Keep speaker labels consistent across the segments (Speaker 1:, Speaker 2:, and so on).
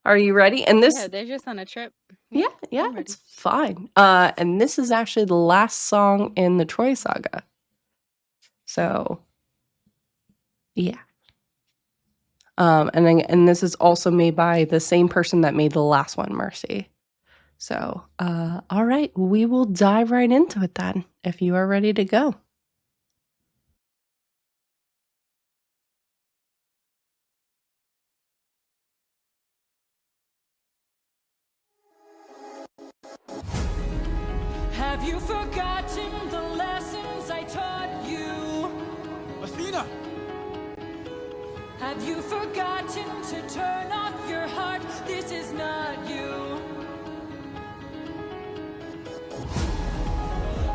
Speaker 1: Are you ready? And this,
Speaker 2: Yeah, they're just on a trip.
Speaker 1: yeah,
Speaker 2: I'm ready.
Speaker 1: it's fine. And this is actually the last song in the Troy Saga. So, yeah. And this is also made by the same person that made the last one, Mercy. So, all right, we will dive right into it then, if you are ready to go.
Speaker 3: Have you forgotten the lessons I taught you?
Speaker 4: Athena!
Speaker 3: Have you forgotten to turn off your heart? This is not you.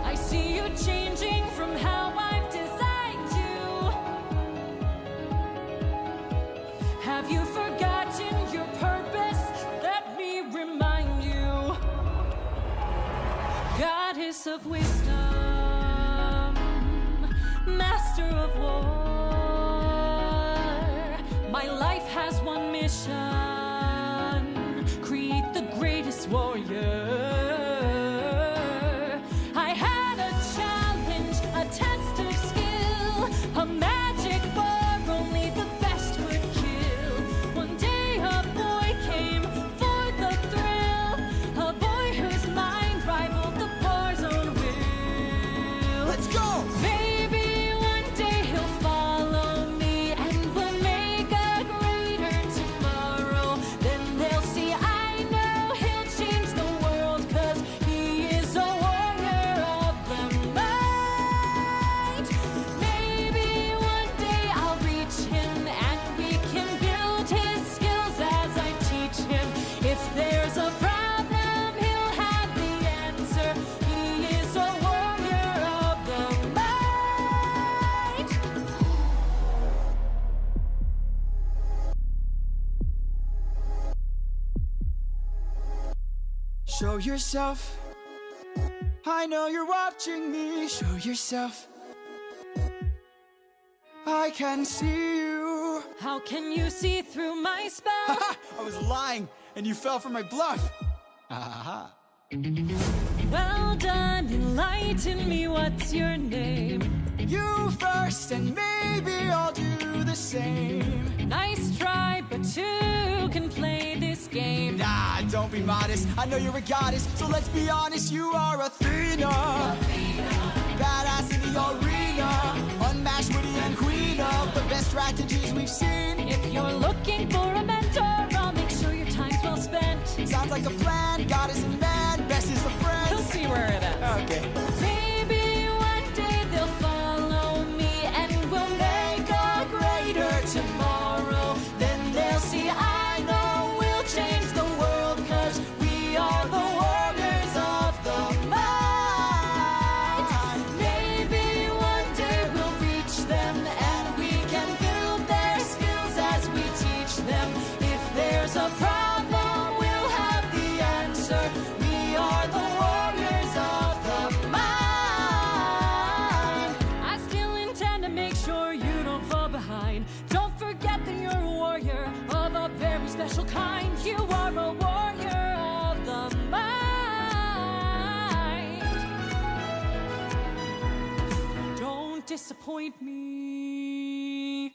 Speaker 3: I see you changing from how I've designed you. Have you forgotten your purpose? Let me remind you. Goddess of wisdom, master of war. My life has one mission: create the greatest warrior. I had a challenge, a test of skill, a magic bar only the best would kill. One day a boy came for the thrill, a boy whose mind rivaled the bar's own will.
Speaker 4: Let's go!
Speaker 3: Maybe one day he'll follow me and we'll make a greater tomorrow. Then they'll see I know he'll change the world, 'cause he is a warrior of the night. Maybe one day I'll reach him and we can build his skills as I teach him. If there's a problem, he'll have the answer. He is a warrior of the night.
Speaker 4: Show yourself. I know you're watching me. Show yourself. I can see you.
Speaker 3: How can you see through my spell?
Speaker 4: Haha! I was lying, and you fell for my bluff. Aha!
Speaker 3: Well done, enlighten me, what's your name?
Speaker 4: You first, and maybe I'll do the same.
Speaker 3: Nice try, but two can play this game.
Speaker 4: Nah, don't be modest. I know you're a goddess, so let's be honest. You are Athena. Badass in the arena. Unmatched, witty, and queen of the best strategies we've seen.
Speaker 3: If you're looking for a mentor, I'll make sure your time's well spent.
Speaker 4: Sounds like a plan. Goddess and man, best is a friend.
Speaker 3: He'll see where it ends.
Speaker 4: Okay.
Speaker 3: Maybe one day they'll follow me and we'll make a greater tomorrow. Then they'll see I know we'll change the world, 'cause we are the warriors of the mind. Maybe one day we'll reach them and we can build their skills as we teach them. If there's a problem, we'll have the answer. We are the warriors of the mind. I still intend to make sure you don't fall behind. Don't forget that you're a warrior of a very special kind. You are a warrior of the mind. Don't disappoint me.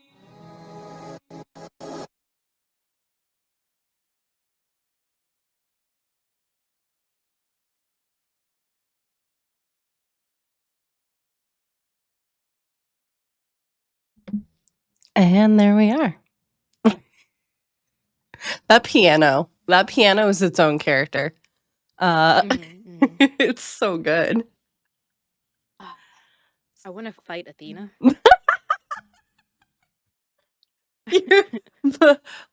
Speaker 1: And there we are. That piano is its own character. It's so good.
Speaker 2: I want to fight Athena.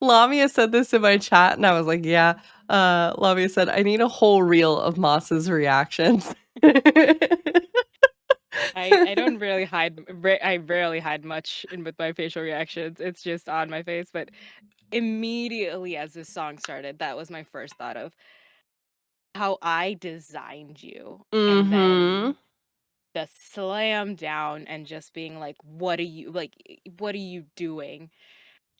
Speaker 1: Lamia said this in my chat, and I was like, yeah. Lamia said, I need a whole reel of Moss's reactions.
Speaker 2: I don't really hide. I rarely hide much with my facial reactions. It's just on my face. But immediately as this song started, that was my first thought of how I designed you, and then the slam down and just being like, what are you doing?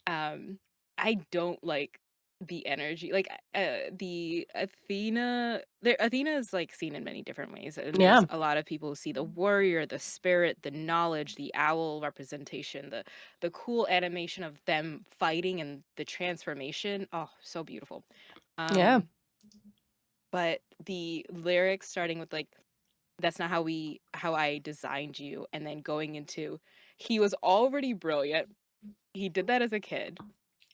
Speaker 2: I don't like the energy, like the Athena is like seen in many different ways, and
Speaker 1: Yeah.
Speaker 2: there's a lot of people who see the warrior, the spirit, the knowledge, the owl representation, the cool animation of them fighting and the transformation. Oh, so beautiful.
Speaker 1: Yeah.
Speaker 2: But the lyrics starting with like, that's not how I designed you, and then going into, he was already brilliant, he did that as a kid,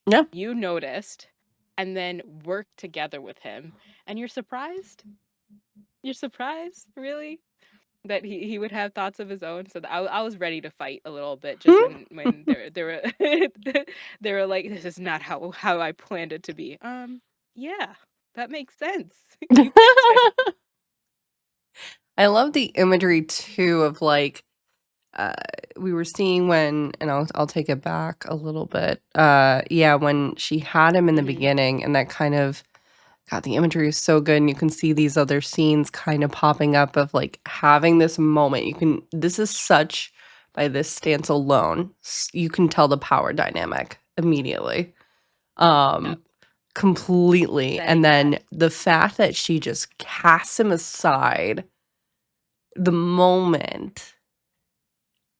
Speaker 1: Yeah.
Speaker 2: you noticed, and then worked together with him, and you're surprised, really, that he would have thoughts of his own. So I was ready to fight a little bit, just
Speaker 1: Hmm?
Speaker 2: when they were they were like, this is not how I planned it to be. Yeah, that makes sense. You picked him.
Speaker 1: I love the imagery too of like uh we were seeing when, and I'll take it back a little bit. Yeah, when she had him in the beginning, and that kind of, God, the imagery is so good, and you can see these other scenes kind of popping up of like having this moment. This is such, by this stance alone, you can tell the power dynamic immediately.
Speaker 2: Yep.
Speaker 1: Completely. And
Speaker 2: Setting
Speaker 1: then
Speaker 2: that.
Speaker 1: the fact that she just casts him aside the moment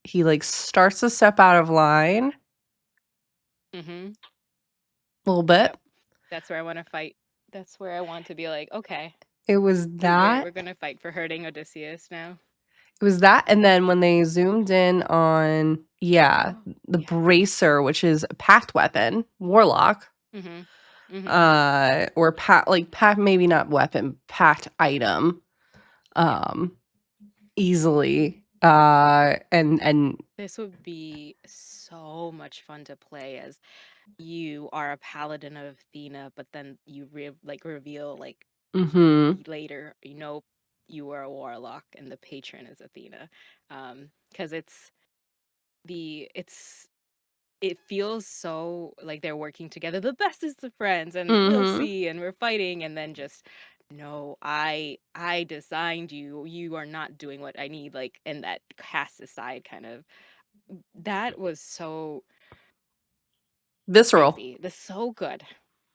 Speaker 1: he like starts to step out of line
Speaker 2: Mm-hmm.
Speaker 1: a little bit.
Speaker 2: Yep. That's where I want to fight. That's where I want to be like, okay,
Speaker 1: It was
Speaker 2: we're
Speaker 1: that.
Speaker 2: gonna fight for hurting Odysseus now.
Speaker 1: It was that, and then when they zoomed in on, yeah, the
Speaker 2: Yeah.
Speaker 1: bracer, which is a pact weapon, warlock,
Speaker 2: Mm-hmm. Mm-hmm.
Speaker 1: or pact, maybe not weapon, pact item, easily, and
Speaker 2: This would be so much fun to play as you are a paladin of Athena, but then you reveal like
Speaker 1: mhm,
Speaker 2: later, you are a warlock and the patron is Athena. Because it feels so like they're working together, the bestest of friends, and we'll
Speaker 1: mhm.
Speaker 2: see, and we're fighting, and then just, no, I designed you. You are not doing what I need, like, and that cast aside kind of, that was so
Speaker 1: Visceral.
Speaker 2: crazy. That's so good.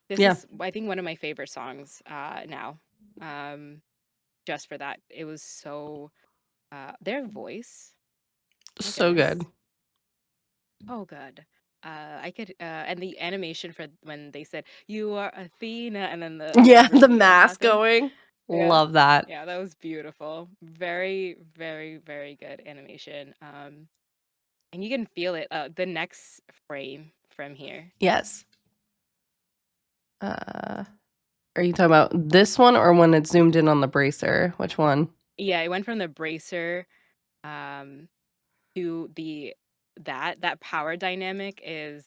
Speaker 2: This
Speaker 1: Yeah,
Speaker 2: is, I think, one of my favorite songs now. Just for that. It was so their voice, my
Speaker 1: so
Speaker 2: goodness.
Speaker 1: good.
Speaker 2: Oh, good. I could, and the animation for when they said "You are Athena" and then the
Speaker 1: Yeah, the
Speaker 2: reveal
Speaker 1: mask
Speaker 2: happened.
Speaker 1: going.
Speaker 2: Yeah,
Speaker 1: Love that.
Speaker 2: yeah, that was beautiful. Very, very, very good animation. And you can feel it. The next frame from here.
Speaker 1: Yes. Are you talking about this one or when it zoomed in on the bracer? Which one?
Speaker 2: Yeah, it went from the bracer, um, to that power dynamic is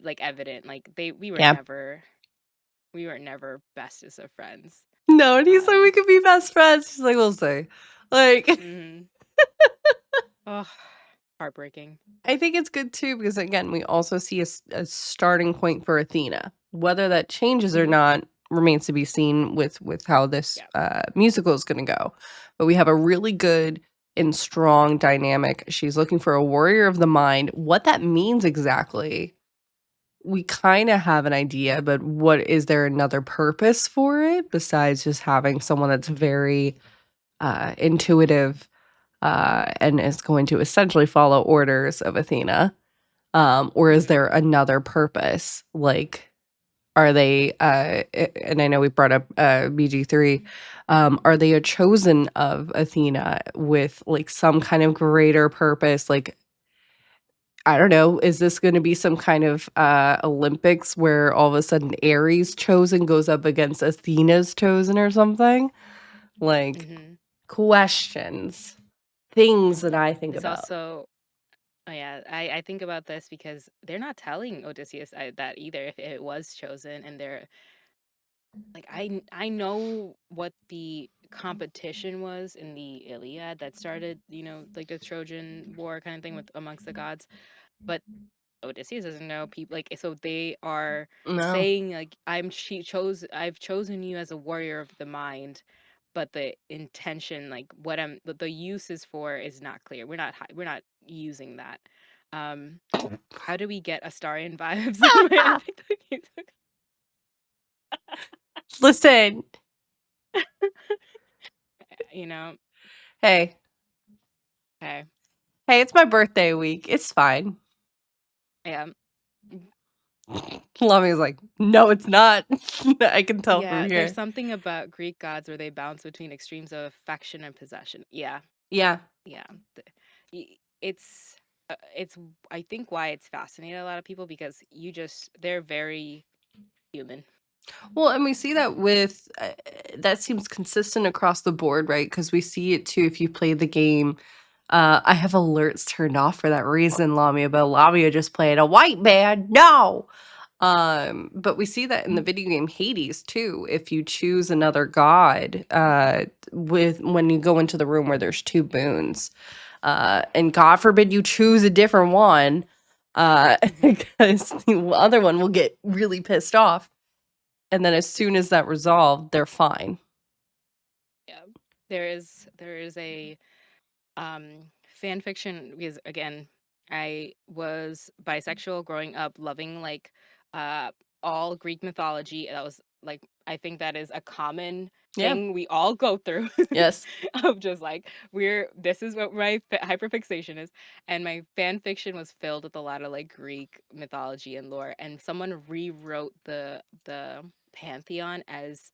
Speaker 2: like evident. Like
Speaker 1: Yeah.
Speaker 2: we were never bestest of friends.
Speaker 1: No, and he's like, we could be best friends. She's like, we'll see. Like,
Speaker 2: Mhm. Oh, heartbreaking.
Speaker 1: I think it's good too because again, we also see a starting point for Athena. Whether that changes or
Speaker 2: Mhm.
Speaker 1: not remains to be seen with how this
Speaker 2: Yeah.
Speaker 1: musical is going to go. But we have a really good and strong dynamic. She's looking for a warrior of the mind. What that means exactly, we kind of have an idea, but what is there another purpose for it besides just having someone that's very intuitive and is going to essentially follow orders of Athena? Or is there another purpose? Like, are they, and I know we brought up BG3, are they a chosen of Athena with like some kind of greater purpose? Like, I don't know, is this going to be some kind of Olympics where all of a sudden Ares chosen goes up against Athena's chosen or something? Like,
Speaker 2: Mhm.
Speaker 1: questions, things that I think
Speaker 2: It's
Speaker 1: about.
Speaker 2: also, oh yeah, I think about this because they're not telling Odysseus that either, if it was chosen, and they're like, I know what the competition was in the Iliad that started, like the Trojan War kind of thing with amongst the gods, but Odysseus doesn't know people, like, so they are
Speaker 1: No.
Speaker 2: saying like, I've chosen you as a warrior of the mind, but the intention, like what the uses for, is not clear. We're not using that. Um how do we get Astarian vibes in my epic?
Speaker 1: Listen.
Speaker 2: You know,
Speaker 1: Hey.
Speaker 2: hey,
Speaker 1: Hey, it's my birthday week. It's fine.
Speaker 2: yeah.
Speaker 1: Lami's like, no, it's not. I can tell from
Speaker 2: Yeah, there's
Speaker 1: here.
Speaker 2: something about Greek gods where they bounce between extremes of affection and possession. Yeah,
Speaker 1: Yeah.
Speaker 2: yeah. It's I think why it's fascinated a lot of people because they're very human.
Speaker 1: Well, and we see that with that seems consistent across the board, right? Because we see it too if you play the game. I have alerts turned off for that reason, Lamia, but Lamia just played a white man. No. But we see that in the video game Hades too. If you choose another god, with when you go into the room where there's two boons, and God forbid you choose a different one, because the other one will get really pissed off. And then as soon as that resolved, they're fine.
Speaker 2: Yeah, there is a fan fiction because again, I was bisexual growing up, loving like uh all Greek mythology. That was like I think that is a common
Speaker 1: Yeah.
Speaker 2: thing we all go through.
Speaker 1: Yes.
Speaker 2: Of just like this is what my hyperfixation is, and my fan fiction was filled with a lot of like Greek mythology and lore, and someone rewrote the pantheon as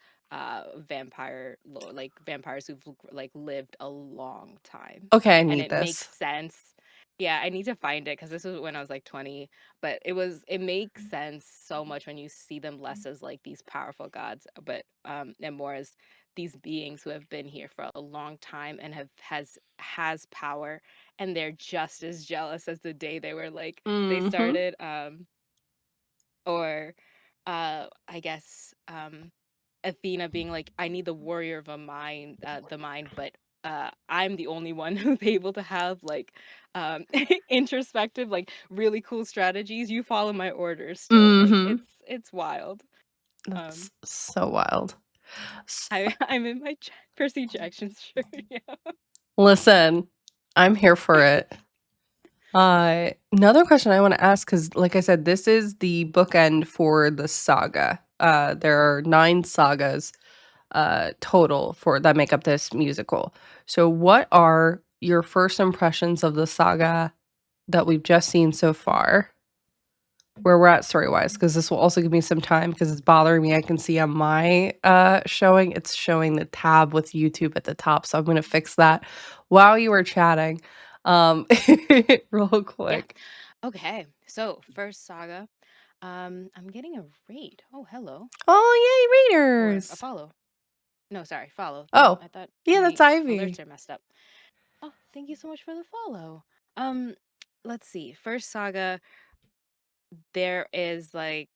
Speaker 2: vampire lore, like vampires who've like lived a long time,
Speaker 1: Okay, I
Speaker 2: and
Speaker 1: need
Speaker 2: it makes
Speaker 1: this.
Speaker 2: sense. Yeah, I need to find it because this was when I was like 20, but it makes sense so much when you see them less as like these powerful gods, but and more as these beings who have been here for a long time and has power, and they're just as jealous as the day they were like they
Speaker 1: Mm-hmm.
Speaker 2: started or I guess Athena being like, I need the warrior of a mind, the mind, but I'm the only one who's able to have like introspective, like really cool strategies. You follow my orders still. Like
Speaker 1: Mm-hmm.
Speaker 2: it's wild.
Speaker 1: That's so wild.
Speaker 2: I'm in my Percy Jackson shirt. Yeah.
Speaker 1: Listen, I'm here for it. Another question I want to ask, because like I said, this is the bookend for the saga. There are 9 sagas total for that make up this musical. So what are your first impressions of the saga that we've just seen so far? Where we're at story-wise, because this will also give me some time because it's bothering me. I can see on my showing, it's showing the tab with YouTube at the top. So I'm gonna fix that while you were chatting. Real
Speaker 2: Yeah.
Speaker 1: quick.
Speaker 2: Okay. So first saga. I'm getting a raid. Oh, hello.
Speaker 1: Oh, yay,
Speaker 2: Or a
Speaker 1: readers.
Speaker 2: follow. No, sorry, follow. No,
Speaker 1: Oh,
Speaker 2: I thought
Speaker 1: yeah,
Speaker 2: my
Speaker 1: that's Ivy.
Speaker 2: alerts are messed up. Oh, thank you so much for the follow. Let's see. First saga, there is like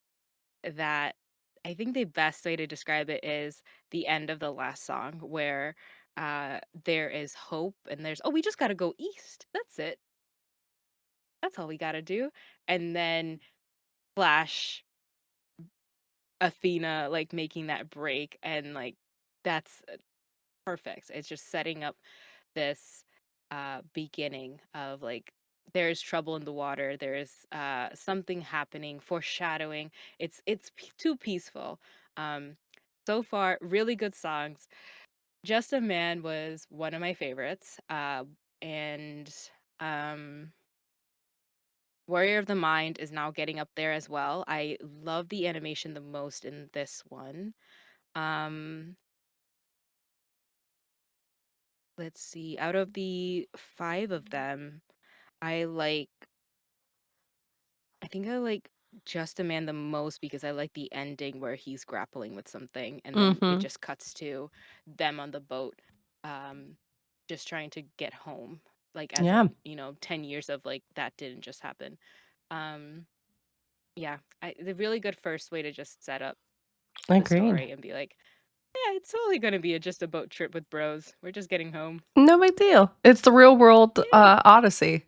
Speaker 2: that. I think the best way to describe it is the end of the last song where there is hope and there's we just gotta go east. That's it. That's all we gotta do. And then flash Athena like making that break and like that's perfect. It's just setting up this beginning of like there's trouble in the water, there's something happening, foreshadowing. Too peaceful. Um so far really good songs. Just a Man was one of my favorites. And um Warrior of the Mind is now getting up there as well. I love the animation the most in this one. Um let's see. Out of the 5 of them, I like I think I like Just a Man the most because I like the ending where he's grappling with something and then it
Speaker 1: Mm-hmm.
Speaker 2: just cuts to them on the boat, um, just trying to get home. Like as if,
Speaker 1: Yeah,
Speaker 2: 10 years of like that didn't just happen. Um, yeah, the really good first way to just set up the
Speaker 1: agreed.
Speaker 2: story and be like, yeah, it's totally gonna be just a boat trip with bros. We're just getting home.
Speaker 1: No big deal. It's the real world
Speaker 2: Yeah.
Speaker 1: Odyssey.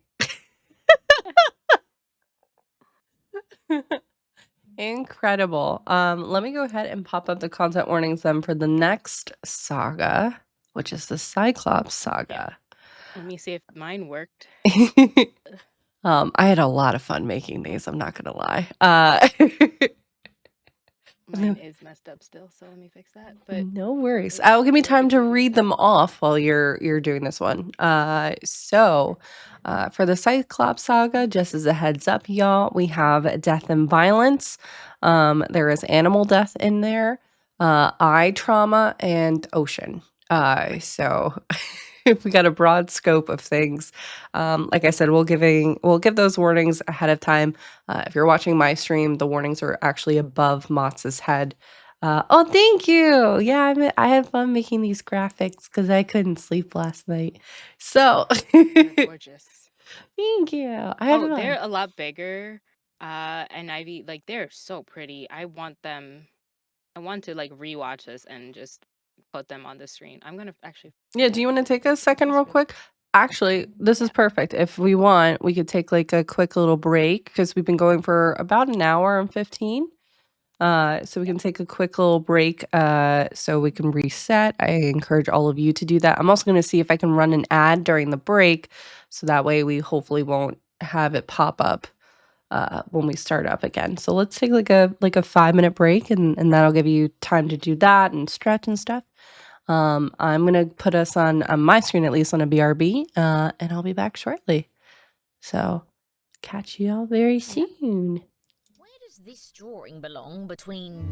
Speaker 1: Incredible. Let me go ahead and pop up the content warnings then for the next saga, which is the Cyclops
Speaker 2: Yeah.
Speaker 1: saga.
Speaker 2: Let me see if mine worked.
Speaker 1: I had a lot of fun making these, I'm not gonna lie.
Speaker 2: Mine is messed up still, so let me fix that. But
Speaker 1: No worries.
Speaker 2: it's
Speaker 1: Give me time to
Speaker 2: perfectly
Speaker 1: read them off while you're doing this one. For the Cyclops saga, just as a heads up, y'all, we have death and violence. There is animal death in there, eye trauma, and ocean. So we got a broad scope of things. Like I said, we'll give those warnings ahead of time. If you're watching my stream, the warnings are actually above Motz's head. Oh, thank you. Yeah, I had fun making these graphics because I couldn't sleep last night. So
Speaker 2: They're gorgeous.
Speaker 1: thank you. I had
Speaker 2: They're
Speaker 1: fun.
Speaker 2: a lot bigger. And Ivy, like they're so pretty. I want to like rewatch this and just put them on the screen. I'm gonna actually.
Speaker 1: Yeah, do you want to take a second real quick? Actually, this is perfect. If we want, we could take like a quick little break because we've been going for about an hour and 15. So we can take a quick little break so we can reset. I encourage all of you to do that. I'm also going to see if I can run an ad during the break so that way we hopefully won't have it pop up when we start up again. So let's take like a 5-minute break and that'll give you time to do that and stretch and stuff. I'm going to put us on my screen at least on a BRB and I'll be back shortly. So catch you all very soon.
Speaker 5: Where does this drawing belong between